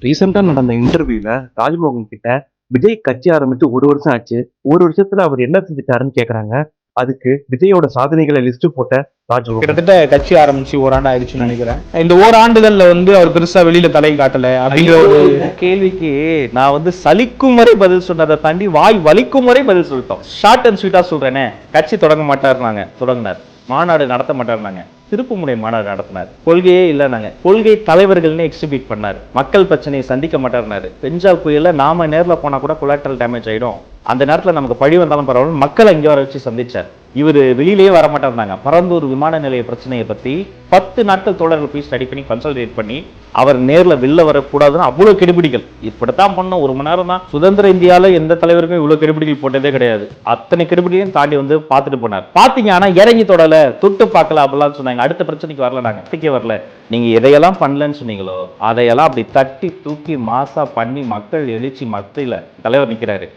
ரீசெண்டா நடந்த இன்டர்வியூல ராஜ்மோகன் கிட்ட விஜய் கட்சி ஆரம்பிச்சு 1 வருஷம் ஆச்சு. 1 வருஷத்துல அவர் என்ன செஞ்சுட்டாருன்னு கேக்குறாங்க. அதுக்கு விஜயோட சாதனைகளை லிஸ்ட் போட்ட ராஜ்மோகன் கிட்டத்தட்ட கட்சி ஆரம்பிச்சு ஓராண்டு ஆயிடுச்சுன்னு நினைக்கிறேன். இந்த ஓராண்டுகள்ல அவர் பெருசா வெளியில தலை காட்டல அப்படிங்கிற ஒரு கேள்விக்கு நான் சலிக்கும் வரை பதில் சொன்னதை தாண்டி வாய் வலிக்கும் வரை பதில் சொல்லிட்டோம். ஷார்ட் அண்ட் ஸ்வீட்டா சொல்றேனே, கட்சி தொடங்க மாட்டாருனாங்க, தொடங்கினார். மாநாடு நடத்த மாட்டாருனாங்க, திருப்புமுனை மாநாடு நடத்தினார். கொள்கையே இல்லைனாங்க, கொள்கை தலைவர்கள்னு எக்ஸிபிட் பண்ணார். மக்கள் பிரச்சனையை சந்திக்க மாட்டாருனாரு. பெஞ்சால் புயல நாம நேர்ல போனா கூட கொலாட்ரல் டேமேஜ் ஆயிடும், அந்த நேரத்துல நமக்கு பழி வந்தாலும் பரவாயில்ல, மக்களை இங்க வர வச்சு சந்திச்சார். இவர் வெளியிலேயே வர மாட்டாருந்தாங்க. பரந்தூர் விமான நிலைய பிரச்சனையை பத்தி 10 நாட்கள் தோழர்கள் போய் ஸ்டடி பண்ணி கன்சல்டேட் பண்ணி அவர் நேர்ல வெளில வரக்கூடாதுன்னு அவ்வளவு கெடுபிடிகள். இப்படித்தான் பண்ணோம். 1 மணி நேரம் தான். சுதந்திர இந்தியால எந்த தலைவருக்கும் இவ்வளவு கெடுபிடிகள் போட்டதே கிடையாது. அத்தனை கெடுபிடியும் தாண்டி பார்த்துட்டு போனார். பாத்தீங்க, ஆனா இறங்கி தொடல, தொட்டு பார்க்கல அப்படிலாம் சொன்னாங்க. அடுத்த பிரச்சனைக்கு வரல, நாங்க கட்டிக்கே வரல. நீங்க எதையெல்லாம் பண்ணலன்னு சொன்னீங்களோ அதையெல்லாம் அப்படி தட்டி தூக்கி மாசா பண்ணி மக்கள் எழுச்சி மத்தியில தலைவர் நிக்கிறாரு.